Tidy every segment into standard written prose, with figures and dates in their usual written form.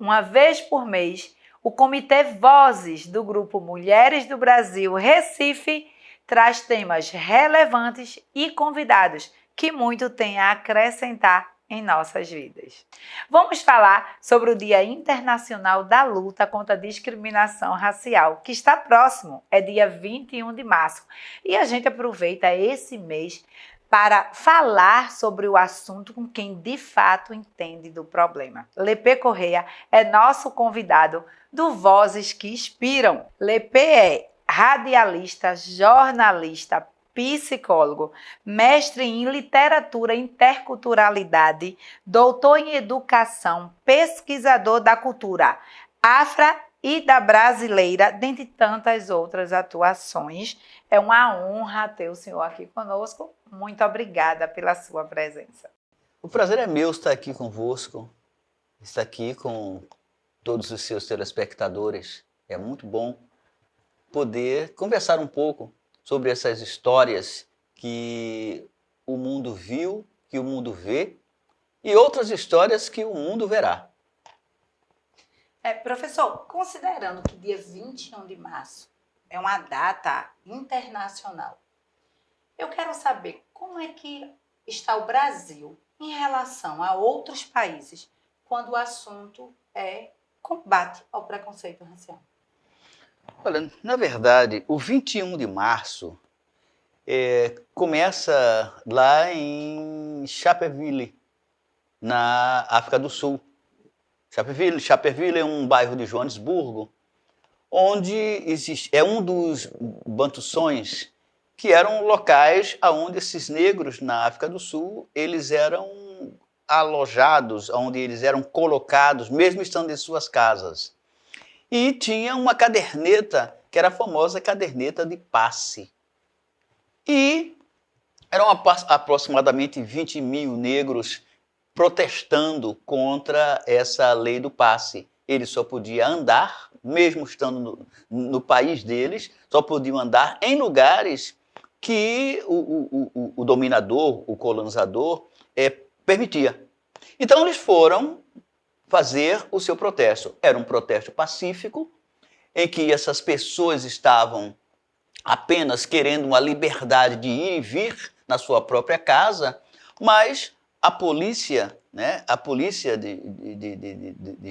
uma vez por mês, o Comitê Vozes do Grupo Mulheres do Brasil Recife traz temas relevantes e convidados que muito têm a acrescentar em nossas vidas. Vamos falar sobre o Dia Internacional da Luta contra a Discriminação Racial, que está próximo, é dia 21 de março. E a gente aproveita esse mês para falar sobre o assunto com quem de fato entende do problema. Lepê Correia é nosso convidado do Vozes que Inspiram. Lepê é radialista, jornalista, psicólogo, mestre em literatura e interculturalidade, doutor em educação, pesquisador da cultura afra e da brasileira, dentre tantas outras atuações. É uma honra ter o senhor aqui conosco. Muito obrigada pela sua presença. O prazer é meu estar aqui convosco, estar aqui com todos os seus telespectadores. É muito bom poder conversar um pouco sobre essas histórias que o mundo viu, que o mundo vê, e outras histórias que o mundo verá. Professor, considerando que dia 21 de março é uma data internacional, eu quero saber como é que está o Brasil em relação a outros países quando o assunto é combate ao preconceito racial. Olha, na verdade, o 21 de março começa lá em Chapeville, na África do Sul. Chapeville é um bairro de Joanesburgo, onde é um dos bantuções que eram locais onde esses negros na África do Sul, eles eram alojados, onde eles eram colocados, mesmo estando em suas casas. E tinha uma caderneta, que era a famosa caderneta de passe. E eram aproximadamente 20 mil negros protestando contra essa lei do passe. Eles só podiam andar, mesmo estando no país deles, só podiam andar em lugares que o dominador, o colonizador, permitia. Então eles foram fazer o seu protesto. Era um protesto pacífico, em que essas pessoas estavam apenas querendo uma liberdade de ir e vir na sua própria casa, mas a polícia, né, a polícia de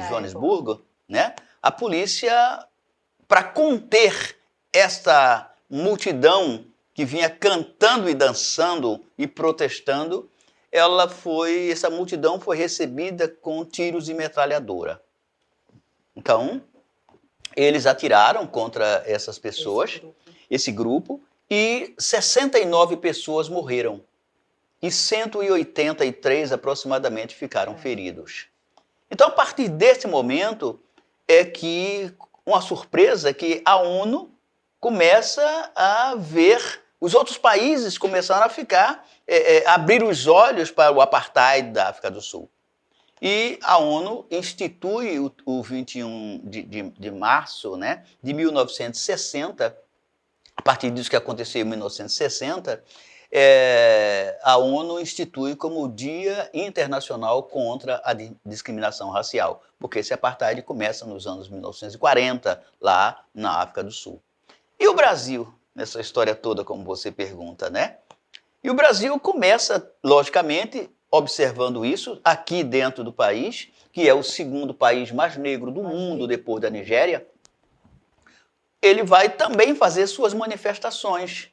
Joanesburgo, né, a polícia, para conter esta multidão que vinha cantando e dançando e protestando, essa multidão foi recebida com tiros de metralhadora. Então, eles atiraram contra essas pessoas, esse grupo, e 69 pessoas morreram. E 183 aproximadamente ficaram feridos. Então, a partir desse momento, é que uma surpresa é que a ONU começa a ver, os outros países começaram a abrir os olhos para o apartheid da África do Sul. E a ONU institui o 21 de março, né, de 1960, a partir disso que aconteceu em 1960, a ONU institui como o Dia Internacional contra a Discriminação Racial, porque esse apartheid começa nos anos 1940, lá na África do Sul. E o Brasil, nessa história toda, como você pergunta, né? E o Brasil começa, logicamente, observando isso aqui dentro do país, que é o segundo país mais negro do mundo, depois da Nigéria. Ele vai também fazer suas manifestações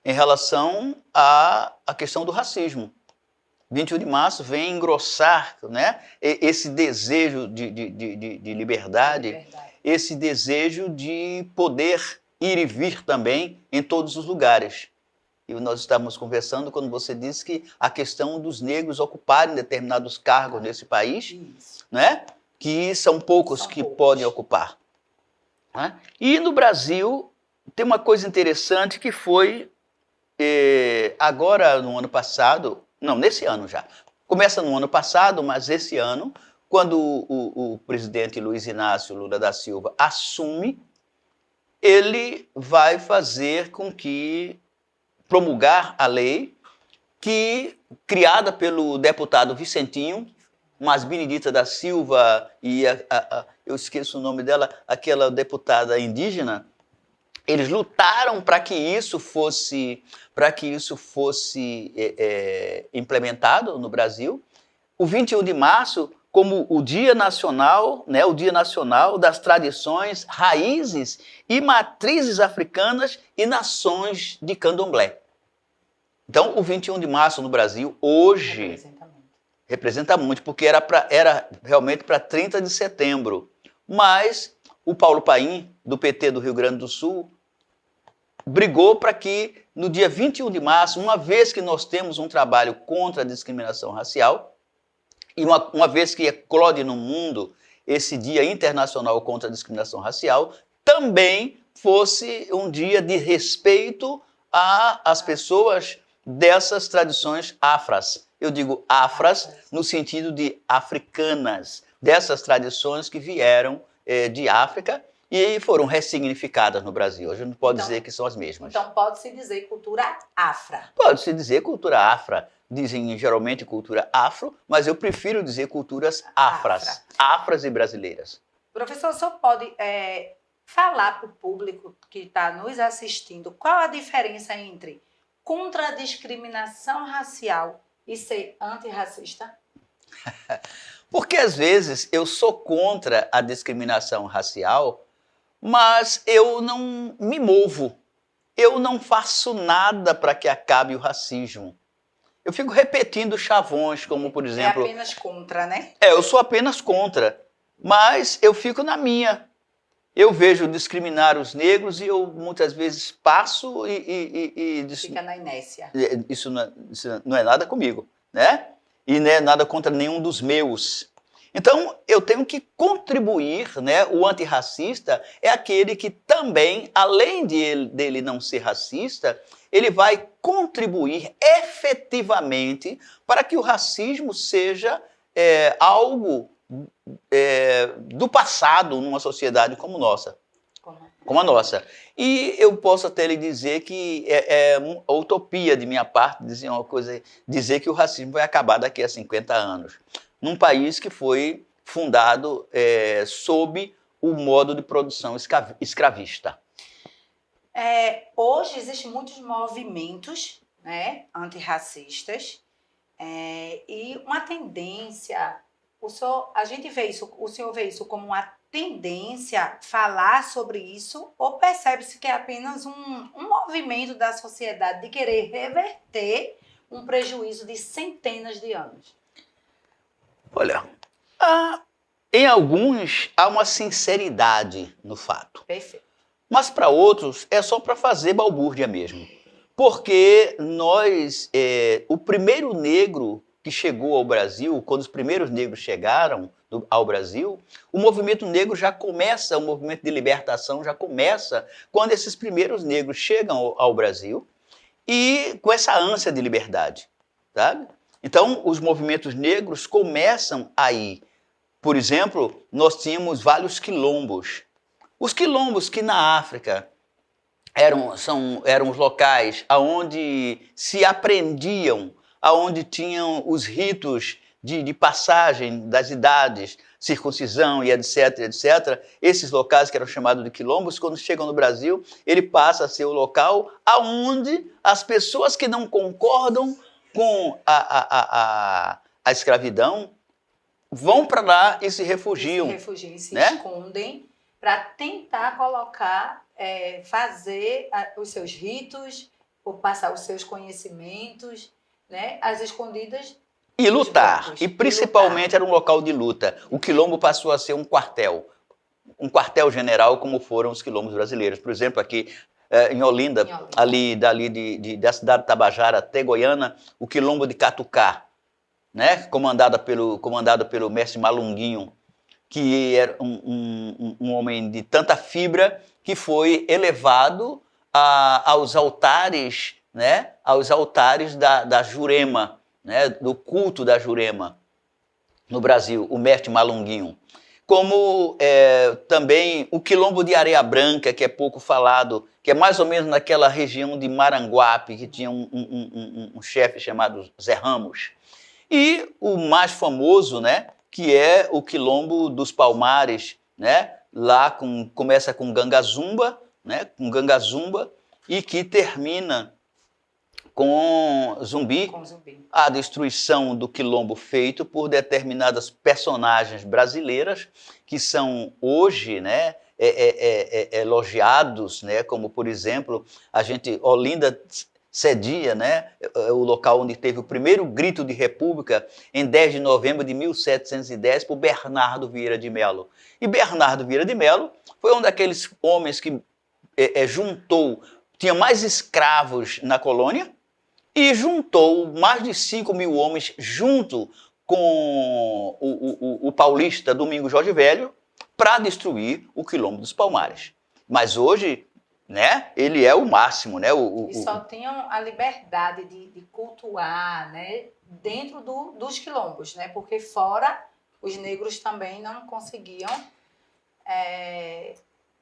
em relação à questão do racismo. 21 de março vem engrossar, né, esse desejo de liberdade, esse desejo de poder ir e vir também em todos os lugares. E nós estávamos conversando quando você disse que a questão dos negros ocuparem determinados cargos nesse país, né, que são poucos que podem ocupar. Né? E no Brasil tem uma coisa interessante que foi agora no ano passado, não, nesse ano já. Começa no ano passado, mas esse ano, quando o presidente Luiz Inácio Lula da Silva assume, ele vai fazer com que promulgar a lei criada pelo deputado Vicentinho, mas Benedita da Silva e eu esqueço o nome dela, aquela deputada indígena, eles lutaram para que isso fosse implementado no Brasil. O 21 de março como o Dia Nacional, né, o Dia Nacional das Tradições, Raízes e Matrizes Africanas e Nações de Candomblé. Então, o 21 de março no Brasil, hoje, representa muito, porque era realmente para 30 de setembro. Mas o Paulo Paim, do PT do Rio Grande do Sul, brigou para que no dia 21 de março, uma vez que nós temos um trabalho contra a discriminação racial, e uma vez que eclode no mundo esse Dia Internacional contra a Discriminação Racial, também fosse um dia de respeito às pessoas dessas tradições afras. Eu digo afras no sentido de africanas, dessas tradições que vieram de África e foram ressignificadas no Brasil. A gente não pode dizer que são as mesmas. Então pode-se dizer cultura afra. Pode-se dizer cultura afra. Dizem geralmente cultura afro, mas eu prefiro dizer culturas afras. Afras e brasileiras. Professor, o senhor pode falar para o público que está nos assistindo qual a diferença entre contra a discriminação racial e ser antirracista? Porque às vezes eu sou contra a discriminação racial, mas eu não me movo. Eu não faço nada para que acabe o racismo. Eu fico repetindo chavões, como por exemplo... É apenas contra, né? Eu sou apenas contra, mas eu fico na minha. Eu vejo discriminar os negros e eu muitas vezes passo e fica na inércia. Isso não é nada comigo, né? E não é nada contra nenhum dos meus. Então, eu tenho que contribuir, né? O antirracista é aquele que também, além dele não ser racista, ele vai contribuir efetivamente para que o racismo seja algo do passado numa sociedade como a nossa. E eu posso até lhe dizer que é uma utopia de minha parte dizer que o racismo vai acabar daqui a 50 anos. Num país que foi fundado sob o modo de produção escravista. Hoje existem muitos movimentos, né, antirracistas e uma tendência, o senhor vê isso como uma tendência falar sobre isso ou percebe-se que é apenas um movimento da sociedade de querer reverter um prejuízo de centenas de anos? Olha, em alguns há uma sinceridade no fato. Perfeito. Mas para outros é só para fazer balbúrdia mesmo. Porque o primeiro negro que chegou ao Brasil, quando os primeiros negros chegaram ao Brasil, o movimento negro já começa, o movimento de libertação já começa quando esses primeiros negros chegam ao Brasil e com essa ânsia de liberdade, sabe? Então, os movimentos negros começam aí. Por exemplo, nós tínhamos vários quilombos. Os quilombos que na África eram os locais onde se aprendiam, onde tinham os ritos de passagem das idades, circuncisão e etc, etc. Esses locais que eram chamados de quilombos, quando chegam no Brasil, ele passa a ser o local onde as pessoas que não concordam com a escravidão vão para lá e se refugiam. Se escondem para tentar colocar, fazer os seus ritos, ou passar os seus conhecimentos, né, às escondidas. E lutar. E principalmente era um local de luta. O quilombo passou a ser um quartel-general, como foram os quilombos brasileiros. Por exemplo, aqui em Olinda, da cidade de Tabajara até Goiânia, o quilombo de Catucá, né? comandado pelo mestre Malunguinho, que era um homem de tanta fibra que foi elevado aos altares, né? Aos altares da Jurema, né? Do culto da Jurema no Brasil, o mestre Malunguinho. Como também o quilombo de Areia Branca, que é pouco falado, que é mais ou menos naquela região de Maranguape, que tinha um chefe chamado Zé Ramos. E o mais famoso, né, que é o Quilombo dos Palmares, né? Lá começa com Gangazumba, né? Com Gangazumba, e que termina com Zumbi, a destruição do quilombo feito por determinadas personagens brasileiras que são hoje, né, elogiados, né, como por exemplo Olinda cedia, né, o local onde teve o primeiro grito de república em 10 de novembro de 1710 por Bernardo Vieira de Melo. E Bernardo Vieira de Melo foi um daqueles homens que tinha mais escravos na colônia, e juntou mais de 5.000 homens junto com o paulista Domingos Jorge Velho para destruir o Quilombo dos Palmares. Mas hoje, né, ele é o máximo, né? E só tinham a liberdade de cultuar, né, dentro dos quilombos, né? Porque fora os negros também não conseguiam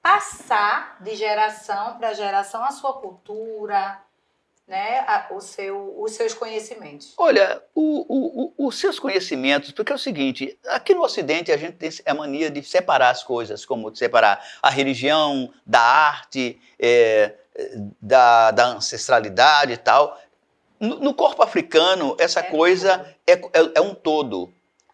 passar de geração para geração a sua cultura, né, os seus conhecimentos. Olha, os seus conhecimentos, porque é o seguinte, aqui no Ocidente a gente tem a mania de separar as coisas, como de separar a religião da arte, da ancestralidade e tal. No corpo africano, essa coisa é um todo,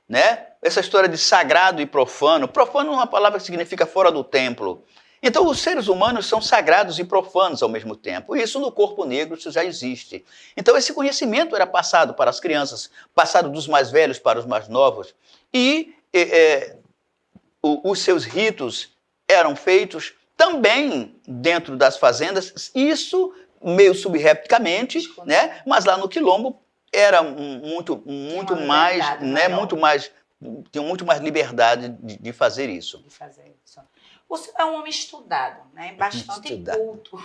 né? Essa história de sagrado e profano. Profano é uma palavra que significa fora do templo. Então, os seres humanos são sagrados e profanos ao mesmo tempo. E isso no corpo negro isso já existe. Então, esse conhecimento era passado para as crianças, passado dos mais velhos para os mais novos. E os seus ritos eram feitos também dentro das fazendas, isso meio subrepticamente, né? Mas lá no Quilombo era muito mais, né? Tinham muito mais liberdade de fazer isso. O senhor é um homem estudado, né? Bastante culto.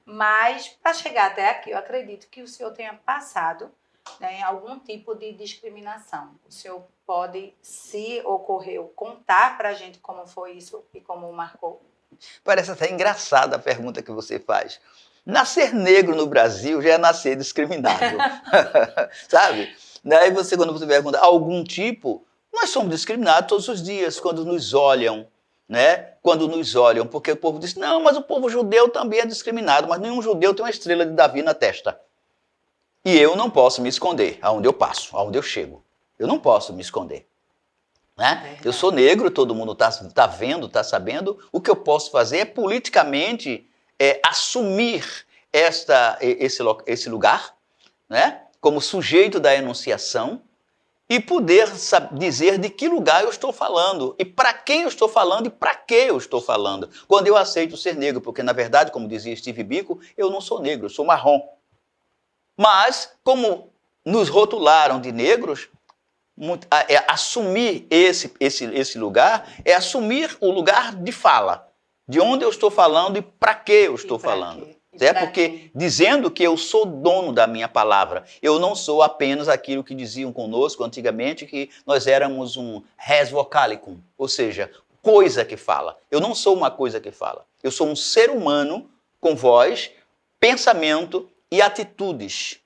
Mas, para chegar até aqui, eu acredito que o senhor tenha passado, né, em algum tipo de discriminação. O senhor pode, se ocorreu, contar para a gente como foi isso e como marcou? Parece até engraçada a pergunta que você faz. Nascer negro no Brasil já é nascer discriminado. Sabe? Daí quando você pergunta algum tipo, nós somos discriminados todos os dias quando nos olham. Né? Quando nos olham, porque o povo diz, não, mas o povo judeu também é discriminado, mas nenhum judeu tem uma estrela de Davi na testa. E eu não posso me esconder aonde eu passo, aonde eu chego. Eu não posso me esconder. Né? Eu sou negro, todo mundo tá vendo, tá sabendo. O que eu posso fazer é politicamente assumir esse lugar, né? Como sujeito da enunciação, e poder dizer de que lugar eu estou falando, e para quem eu estou falando, e para que eu estou falando. Quando eu aceito ser negro, porque na verdade, como dizia Steve Biko, eu não sou negro, eu sou marrom. Mas, como nos rotularam de negros, assumir esse lugar é assumir o lugar de fala, de onde eu estou falando e para que eu estou falando. Porque dizendo que eu sou dono da minha palavra, eu não sou apenas aquilo que diziam conosco antigamente, que nós éramos um res vocalicum, ou seja, coisa que fala. Eu não sou uma coisa que fala. Eu sou um ser humano com voz, pensamento e atitudes.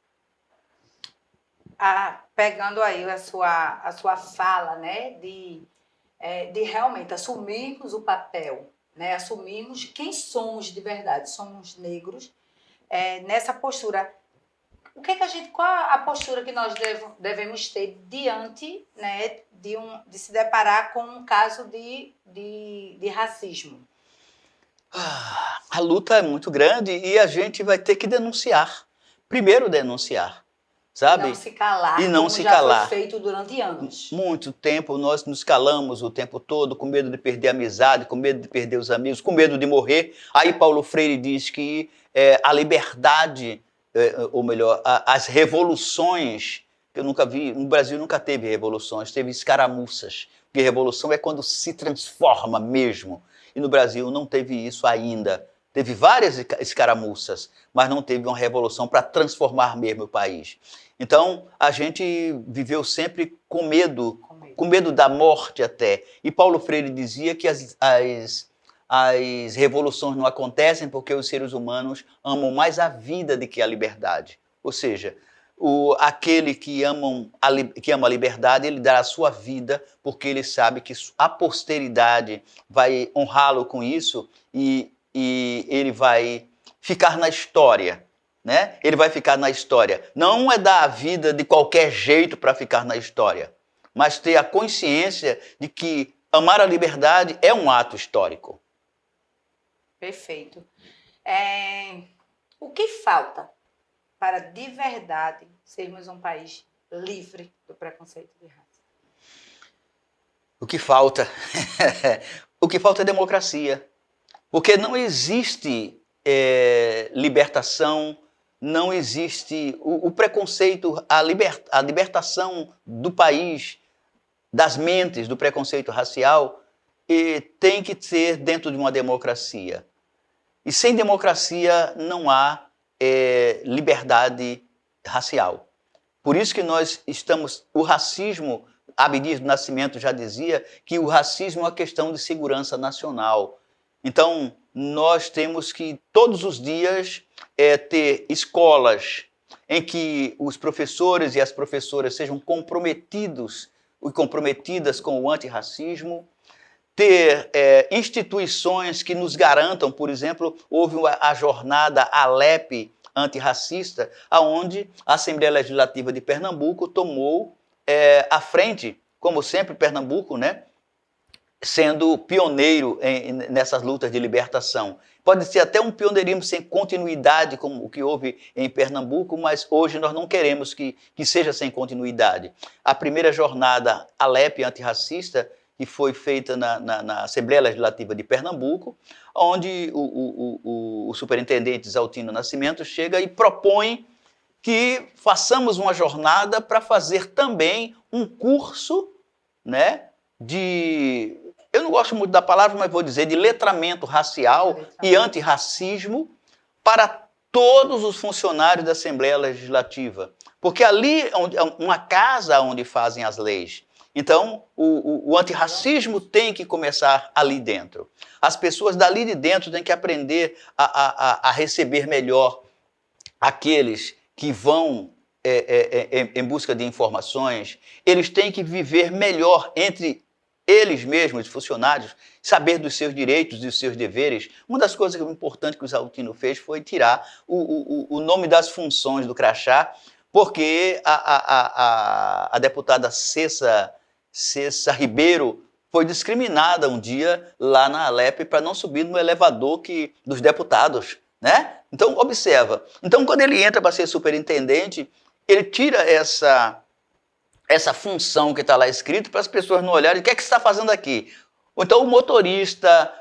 Pegando aí a sua fala, né, de realmente assumirmos o papel, né, assumirmos quem somos de verdade, somos negros, nessa postura. Qual a postura que nós devemos ter diante, né, de se deparar com um caso de racismo? A luta é muito grande e a gente vai ter que denunciar. Primeiro denunciar. Sabe? E não se calar. Foi feito durante anos. Muito tempo, nós nos calamos o tempo todo, com medo de perder a amizade, com medo de perder os amigos, com medo de morrer. Aí Paulo Freire diz que a liberdade, ou melhor, as revoluções, que eu nunca vi, no Brasil nunca teve revoluções, teve escaramuças. Porque revolução é quando se transforma mesmo. E no Brasil não teve isso ainda. Teve várias escaramuças, mas não teve uma revolução para transformar mesmo o país. Então, a gente viveu sempre com medo da morte até. E Paulo Freire dizia que as revoluções não acontecem porque os seres humanos amam mais a vida do que a liberdade. Ou seja, Aquele que ama a liberdade, ele dá a sua vida, porque ele sabe que a posteridade vai honrá-lo com isso e ele vai ficar na história, né? Ele vai ficar na história. Não é dar a vida de qualquer jeito para ficar na história, mas ter a consciência de que amar a liberdade é um ato histórico. Perfeito. O que falta para de verdade sermos um país livre do preconceito de raça? O que falta? O que falta é democracia. Porque não existe libertação, não existe o preconceito, a libertação do país, das mentes, do preconceito racial, tem que ser dentro de uma democracia. E sem democracia não há liberdade racial. Por isso que nós estamos... O racismo, Abdias do Nascimento já dizia que o racismo é uma questão de segurança nacional. Então, nós temos que, todos os dias, ter escolas em que os professores e as professoras sejam comprometidos e comprometidas com o antirracismo, ter instituições que nos garantam, por exemplo, houve a jornada ALEP antirracista, onde a Assembleia Legislativa de Pernambuco tomou à frente, como sempre Pernambuco, né, sendo pioneiro nessas lutas de libertação. Pode ser até um pioneirismo sem continuidade, como o que houve em Pernambuco, mas hoje nós não queremos que seja sem continuidade. A primeira jornada ALEP antirracista, que foi feita na Assembleia Legislativa de Pernambuco, onde o superintendente Exaltino Nascimento chega e propõe que façamos uma jornada para fazer também um curso, né, eu não gosto muito da palavra, mas vou dizer, de letramento racial e antirracismo para todos os funcionários da Assembleia Legislativa. Porque ali é uma casa onde fazem as leis. Então, o antirracismo tem que começar ali dentro. As pessoas dali de dentro têm que aprender a receber melhor aqueles que vão em busca de informações. Eles têm que viver melhor entre eles mesmos, os funcionários, saber dos seus direitos e dos seus deveres. Uma das coisas importantes que o Exaltino fez foi tirar o nome das funções do crachá, porque a deputada Cessa Ribeiro foi discriminada um dia lá na ALEP para não subir no elevador dos deputados, né? Então, observa. Então, quando ele entra para ser superintendente, ele tira essa função que está lá escrito para as pessoas não olharem o que é que você está fazendo aqui. Ou então o motorista,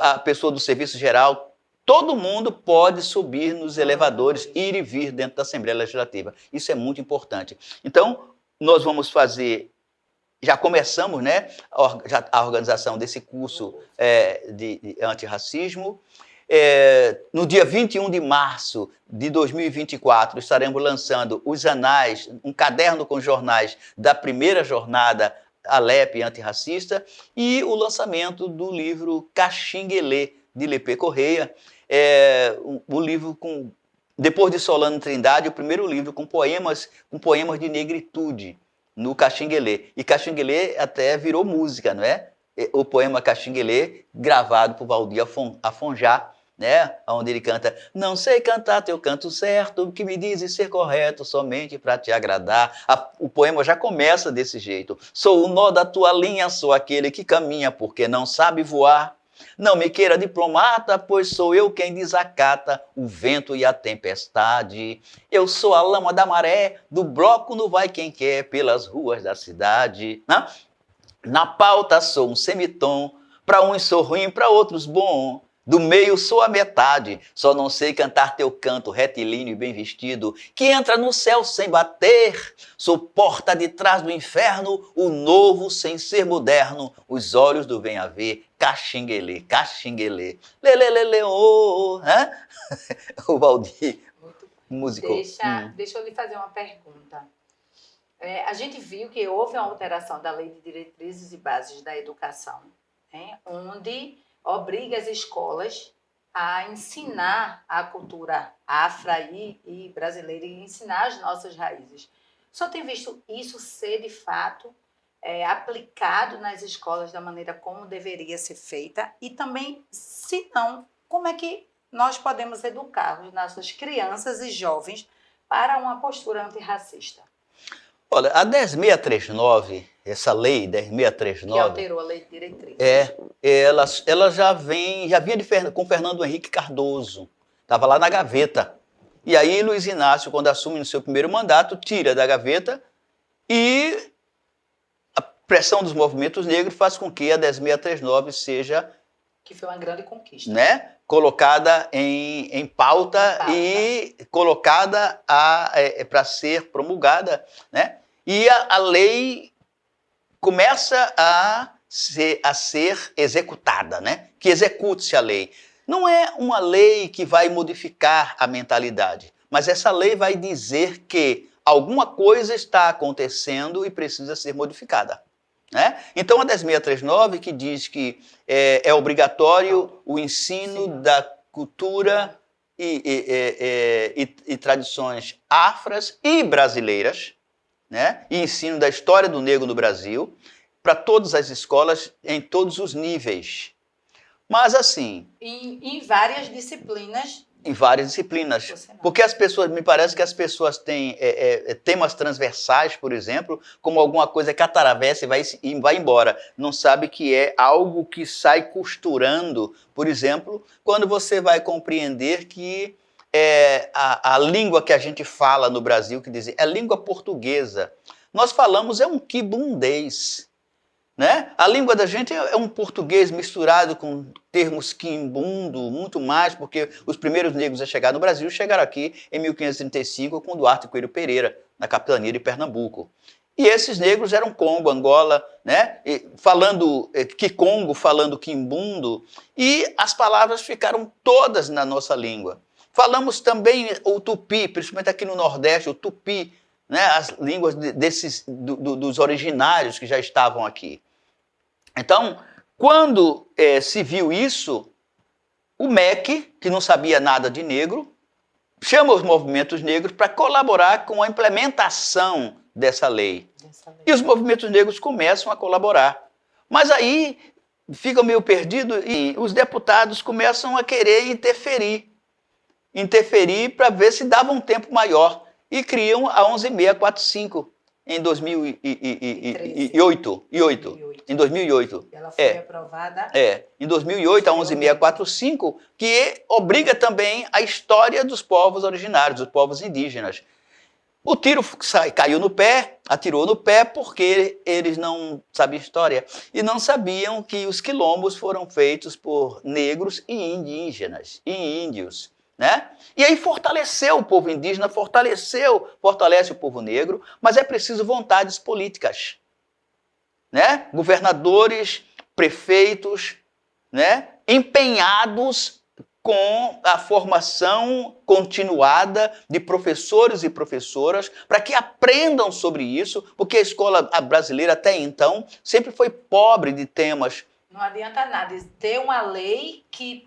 a pessoa do serviço geral, todo mundo pode subir nos elevadores, ir e vir dentro da Assembleia Legislativa. Isso é muito importante. Então, nós vamos fazer, já começamos, né, a organização desse curso de antirracismo. No dia 21 de março de 2024, estaremos lançando os anais, um caderno com jornais da primeira jornada ALEP antirracista e o lançamento do livro Caxinguelê, de Lepê Correia, o livro depois de Solano Trindade, o primeiro livro com poemas de negritude, no Caxinguelê. E Caxinguelê até virou música, não é? O poema Caxinguelê, gravado por Valdir Afonjá, né? Onde ele canta: não sei cantar teu canto certo, que me dizes ser correto somente para te agradar. O poema já começa desse jeito: sou o nó da tua linha, sou aquele que caminha porque não sabe voar. Não me queira diplomata, pois sou eu quem desacata o vento e a tempestade. Eu sou a lama da maré, do bloco no vai quem quer pelas ruas da cidade. Na pauta sou um semitom, para uns sou ruim, para outros bom. Do meio sou a metade, só não sei cantar teu canto retilíneo e bem vestido, que entra no céu sem bater. Sou porta de trás do inferno, o novo sem ser moderno, os olhos do vem a ver, Caxinguelê, Caxinguelê, lelelele, oh, né? O Valdir, músico. Deixa eu lhe fazer uma pergunta. A gente viu que houve uma alteração da Lei de Diretrizes e Bases da Educação, né, onde obriga as escolas a ensinar a cultura afra e brasileira e ensinar as nossas raízes. O senhor tem visto isso ser, de fato, aplicado nas escolas da maneira como deveria ser feita? E também, se não, como é que nós podemos educar as nossas crianças e jovens para uma postura antirracista? Olha, a 10.639, essa lei 10.639... Que alterou a lei de diretriz. Ela já vinha com Fernando Henrique Cardoso. Estava lá na gaveta. E aí Luiz Inácio, quando assume no seu primeiro mandato, tira da gaveta e a pressão dos movimentos negros faz com que a 10.639 seja... Que foi uma grande conquista. Né? Colocada em pauta e colocada para ser promulgada, né? E a lei começa a ser executada, né? Que execute-se a lei. Não é uma lei que vai modificar a mentalidade, mas essa lei vai dizer que alguma coisa está acontecendo e precisa ser modificada. Né? Então, a 10.639, que diz que é obrigatório o ensino da cultura e tradições afras e brasileiras, né? E ensino da história do negro no Brasil, para todas as escolas, em todos os níveis. Mas assim... Em várias disciplinas. Em várias disciplinas. Porque as pessoas, me parece que as pessoas têm temas transversais, por exemplo, como alguma coisa que atravessa e vai embora. Não sabe que é algo que sai costurando. Por exemplo, quando você vai compreender que a língua que a gente fala no Brasil, que diz, é língua portuguesa. Nós falamos um quibundês. Né? A língua da gente é um português misturado com termos quimbundo, muito mais, porque os primeiros negros a chegar no Brasil chegaram aqui em 1535 com Duarte Coelho Pereira, na capitania de Pernambuco. E esses negros eram Congo, Angola, né? Falando Kikongo, falando quimbundo, e as palavras ficaram todas na nossa língua. Falamos também o tupi, principalmente aqui no Nordeste, o tupi, né? As línguas dos originários que já estavam aqui. Então, quando se viu isso, o MEC, que não sabia nada de negro, chama os movimentos negros para colaborar com a implementação dessa lei. E os movimentos negros começam a colaborar. Mas aí ficam meio perdidos e os deputados começam a querer interferir para ver se dava um tempo maior. E criam a 11.645 em 2008. Em 2008. Ela foi aprovada? Em 2008, a 11.645, que obriga também a história dos povos originários, dos povos indígenas. O tiro caiu no pé, atirou no pé, porque eles não sabiam história. E não sabiam que os quilombos foram feitos por negros e indígenas, e índios. Né? E aí fortaleceu o povo indígena, fortalece o povo negro, mas é preciso vontades políticas. Né? Governadores, prefeitos, né? Empenhados com a formação continuada de professores e professoras para que aprendam sobre isso, porque a escola brasileira até então sempre foi pobre de temas. Não adianta nada ter uma lei que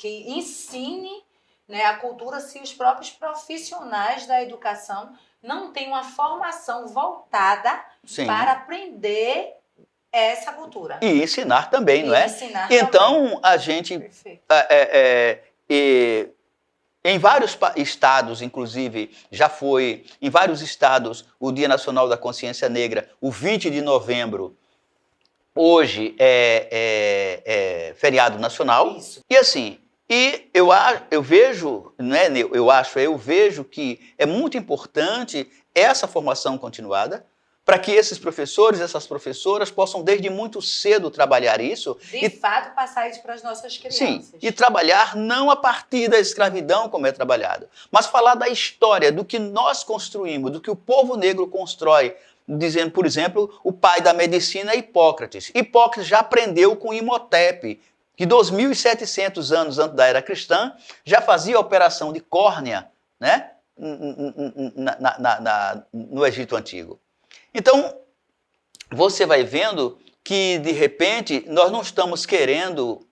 ensine, né, a cultura se os próprios profissionais da educação não têm uma formação voltada para aprender essa cultura. E ensinar também, não é? Então, também. A gente... em vários estados, inclusive, já foi, em vários estados, o Dia Nacional da Consciência Negra, o 20 de novembro, hoje é feriado nacional. Isso. E assim... E eu vejo, né, eu vejo que é muito importante essa formação continuada para que esses professores, essas professoras possam desde muito cedo trabalhar isso. De fato, passar isso para as nossas crianças. Sim, e trabalhar não a partir da escravidão como é trabalhado, mas falar da história, do que nós construímos, do que o povo negro constrói. Dizendo, por exemplo, o pai da medicina é Hipócrates. Hipócrates já aprendeu com Imhotep, que 2.700 anos antes da era cristã, já fazia a operação de córnea, né, no Egito Antigo. Então, você vai vendo que, de repente, nós não estamos querendo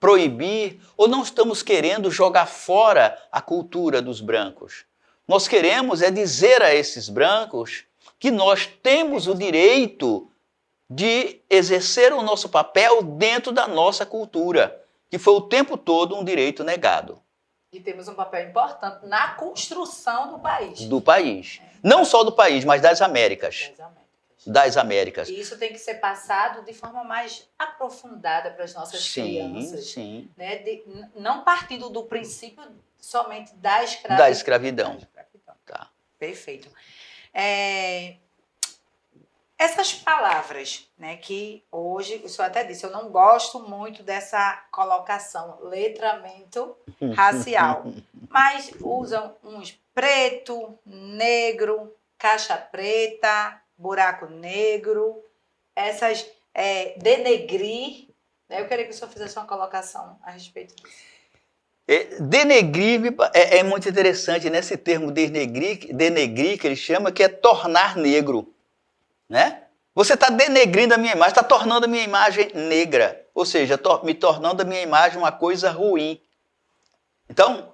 proibir ou não estamos querendo jogar fora a cultura dos brancos. Nós queremos é dizer a esses brancos que nós temos o direito de exercer o nosso papel dentro da nossa cultura, que foi o tempo todo um direito negado. E temos um papel importante na construção do país. Do país. Não só do país, mas das Américas. Das Américas. E isso tem que ser passado de forma mais aprofundada para as nossas crianças. Sim. Né? Não partindo do princípio somente da escravidão. Da escravidão. Tá. Perfeito. Essas palavras, né, que hoje, o senhor até disse, eu não gosto muito dessa colocação, letramento racial, mas usam uns preto, negro, caixa preta, buraco negro, essas denegrir, né? Eu queria que o senhor fizesse uma colocação a respeito disso. Denegrir é muito interessante, nesse termo denegrir, que ele chama, que é tornar negro. Né? Você está denegrindo a minha imagem, está tornando a minha imagem negra, ou seja, me tornando a minha imagem uma coisa ruim. Então,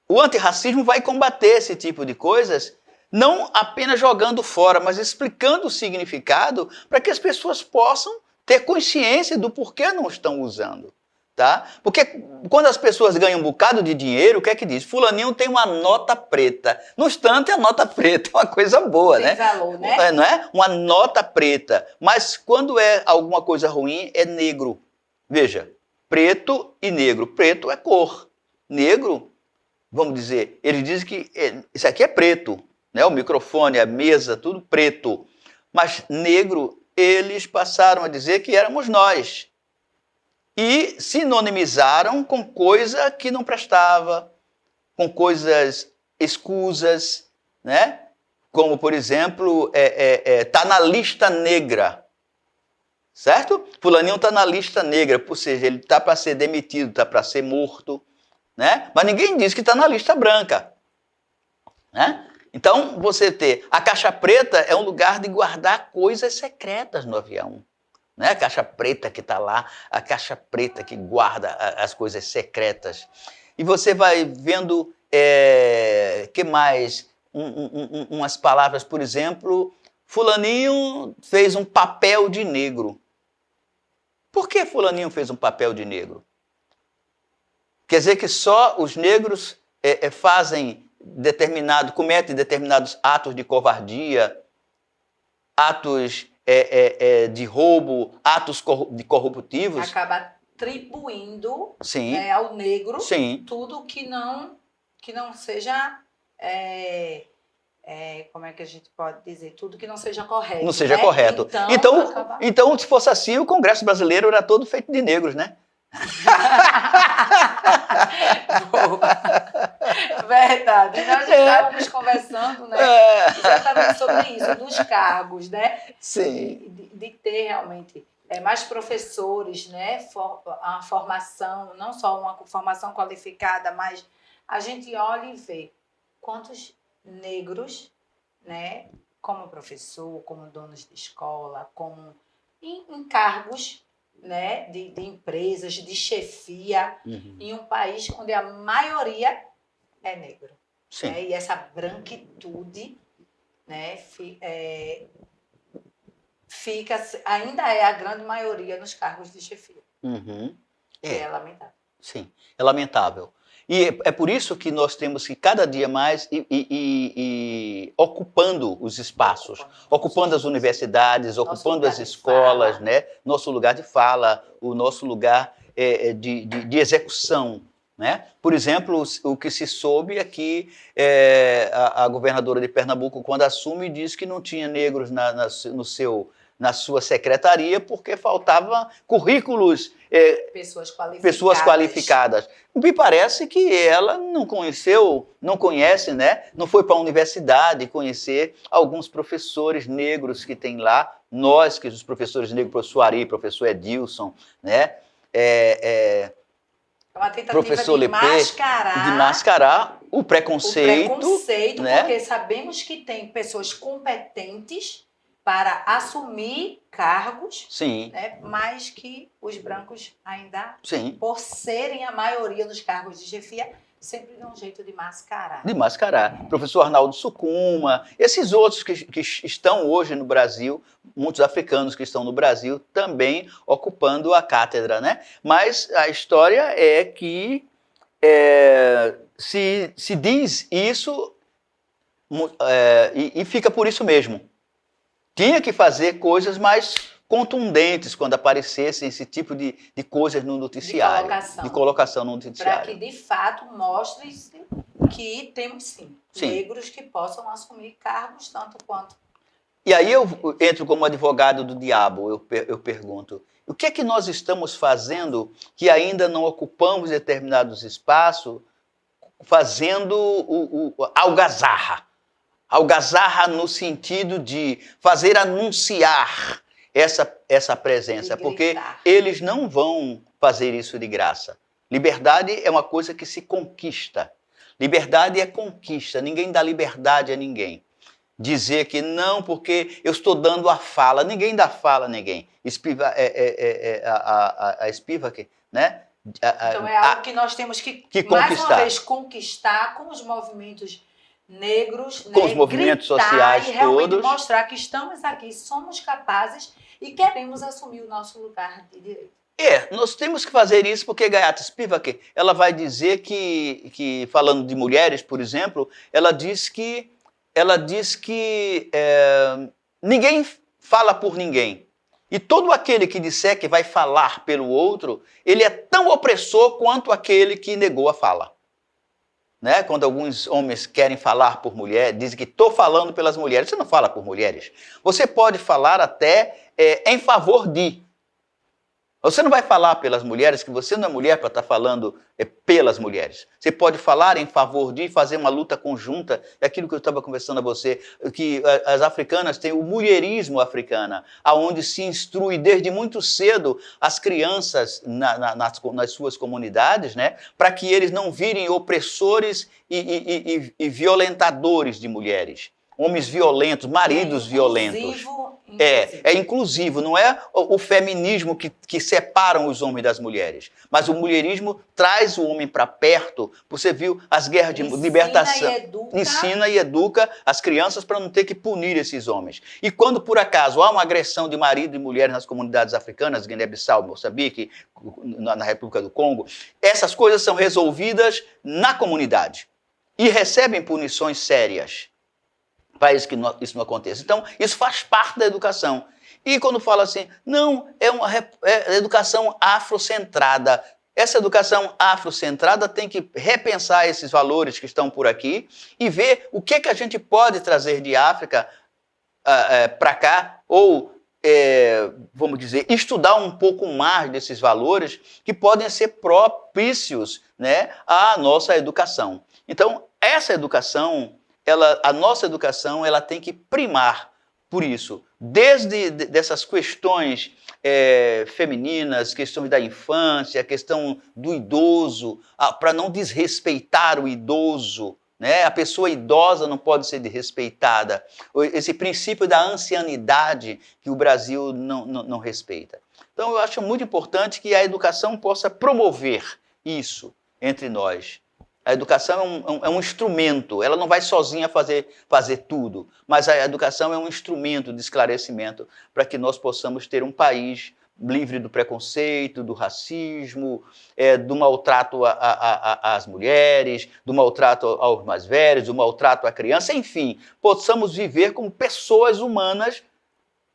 o antirracismo vai combater esse tipo de coisas, não apenas jogando fora, mas explicando o significado para que as pessoas possam ter consciência do porquê não estão usando. Tá? Porque quando as pessoas ganham um bocado de dinheiro, o que é que diz? Fulaninho tem uma nota preta. No instante, a nota preta é uma coisa boa, tem né? Valor, né? Não é? Uma nota preta. Mas quando é alguma coisa ruim, é negro. Veja, preto e negro. Preto é cor. Negro, vamos dizer, eles dizem que isso aqui é preto. Né? O microfone, a mesa, tudo preto. Mas negro, eles passaram a dizer que éramos nós. E sinonimizaram com coisa que não prestava, com coisas escusas, né? Como, por exemplo, tá na lista negra, certo? Fulaninho está na lista negra, ou seja, ele está para ser demitido, está para ser morto, né? Mas ninguém diz que está na lista branca, né? Então, você ter a caixa preta é um lugar de guardar coisas secretas no avião. Não é a caixa preta que está lá, a caixa preta que guarda as coisas secretas. E você vai vendo, que mais? Umas palavras, por exemplo, fulaninho fez um papel de negro. Por que fulaninho fez um papel de negro? Quer dizer que só os negros cometem determinados atos de covardia, atos de roubo, atos corruptivos. Acaba atribuindo Sim. Ao negro Sim. tudo que não seja, como é que a gente pode dizer? Tudo que não seja correto. Não seja né? correto. Então, se fosse assim, o Congresso brasileiro era todo feito de negros, né? Verdade. Nós estávamos conversando, né? Exatamente sobre isso, dos cargos, né? Sim. De ter realmente mais professores, né? A formação, não só uma formação qualificada, mas a gente olha e vê quantos negros, né? Como professor, como donos de escola, como em cargos, né, de empresas, de chefia, em um país onde a maioria é negro. Sim. Né? E essa branquitude, né, ainda é a grande maioria nos cargos de chefia. É lamentável. Sim, é lamentável. E é por isso que nós temos que cada dia mais ir ocupando os espaços, ocupando as universidades, ocupando as escolas, né? Nosso lugar de fala, o nosso lugar de execução. Né? Por exemplo, o que se soube aqui, a governadora de Pernambuco, quando assume, diz que não tinha negros na sua secretaria porque faltava currículos, pessoas qualificadas. Me parece que ela não conhece, né? Não foi para a universidade conhecer alguns professores negros que tem lá, os professores negros, professor Ari, professor Edilson, né? Uma tentativa professor de mascarar o preconceito, né? Porque sabemos que tem pessoas competentes para assumir cargos, Sim, né, mas que os brancos ainda, sim. por serem a maioria dos cargos de chefia, sempre dão um jeito de mascarar. De mascarar. Professor Arnaldo Sucuma, esses outros que estão hoje no Brasil, muitos africanos que estão no Brasil também ocupando a cátedra, né? Mas a história é que se diz isso e fica por isso mesmo. Tinha que fazer coisas mais contundentes quando aparecesse esse tipo de coisas no noticiário. De colocação no noticiário. Para que, de fato, mostre-se que temos, sim, negros que possam assumir cargos tanto quanto... E aí eu entro como advogado do diabo, eu pergunto, o que é que nós estamos fazendo que ainda não ocupamos determinados espaços, fazendo algazarra? Algazarra no sentido de fazer anunciar essa presença, porque eles não vão fazer isso de graça. Liberdade é uma coisa que se conquista. Liberdade é conquista, ninguém dá liberdade a ninguém. Dizer que não, porque eu estou dando a fala, ninguém dá fala a ninguém. A Spivak, né? Então é algo que nós temos que mais uma vez conquistar com os movimentos negros, com os movimentos sociais e realmente todos. Mostrar que estamos aqui, somos capazes e queremos assumir o nosso lugar de direito. Nós temos que fazer isso porque Gayatri Spivak, ela vai dizer que falando de mulheres, por exemplo, ela diz que ninguém fala por ninguém. E todo aquele que disser que vai falar pelo outro, ele é tão opressor quanto aquele que negou a fala. Né? Quando alguns homens querem falar por mulher, dizem que estou falando pelas mulheres. Você não fala por mulheres. Você pode falar até em favor de. Você não vai falar pelas mulheres, que você não é mulher para estar falando pelas mulheres. Você pode falar em favor de fazer uma luta conjunta. É aquilo que eu estava conversando a você, que as africanas têm o mulherismo africana, aonde se instrui desde muito cedo as crianças nas suas comunidades, né, para que eles não virem opressores e violentadores de mulheres. Homens violentos, maridos violentos. É inclusivo, não é o feminismo que separa os homens das mulheres, mas o mulherismo traz o homem para perto. Você viu as guerras de libertação. Ensina e educa as crianças para não ter que punir esses homens. E quando, por acaso, há uma agressão de marido e mulher nas comunidades africanas, Guiné-Bissau, Moçambique, na República do Congo, essas coisas são resolvidas na comunidade e recebem punições sérias. Para isso que isso não aconteça. Então, isso faz parte da educação. E quando fala assim, não, é educação afrocentrada. Essa educação afrocentrada tem que repensar esses valores que estão por aqui e ver o que a gente pode trazer de África para cá, ou, vamos dizer, estudar um pouco mais desses valores que podem ser propícios, né, à nossa educação. Então, essa educação... a nossa educação ela tem que primar por isso, desde dessas questões femininas, questões da infância, a questão do idoso, para não desrespeitar o idoso, né? A pessoa idosa não pode ser desrespeitada. Esse princípio da ancianidade que o Brasil não respeita. Então, eu acho muito importante que a educação possa promover isso entre nós. A educação é um instrumento, ela não vai sozinha fazer tudo, mas a educação é um instrumento de esclarecimento para que nós possamos ter um país livre do preconceito, do racismo, do maltrato às mulheres, do maltrato aos mais velhos, do maltrato à criança, enfim, possamos viver como pessoas humanas,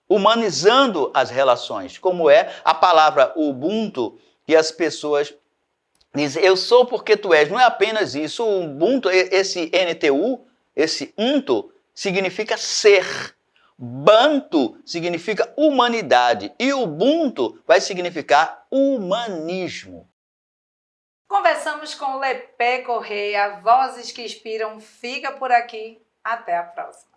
humanizando as relações, como é a palavra Ubuntu, que as pessoas... diz, eu sou porque tu és. Não é apenas isso. O Ubuntu, esse NTU, esse Unto, significa ser. Bantu significa humanidade. E Ubuntu vai significar humanismo. Conversamos com Lepé Correia, Vozes que Inspiram. Fica por aqui. Até a próxima.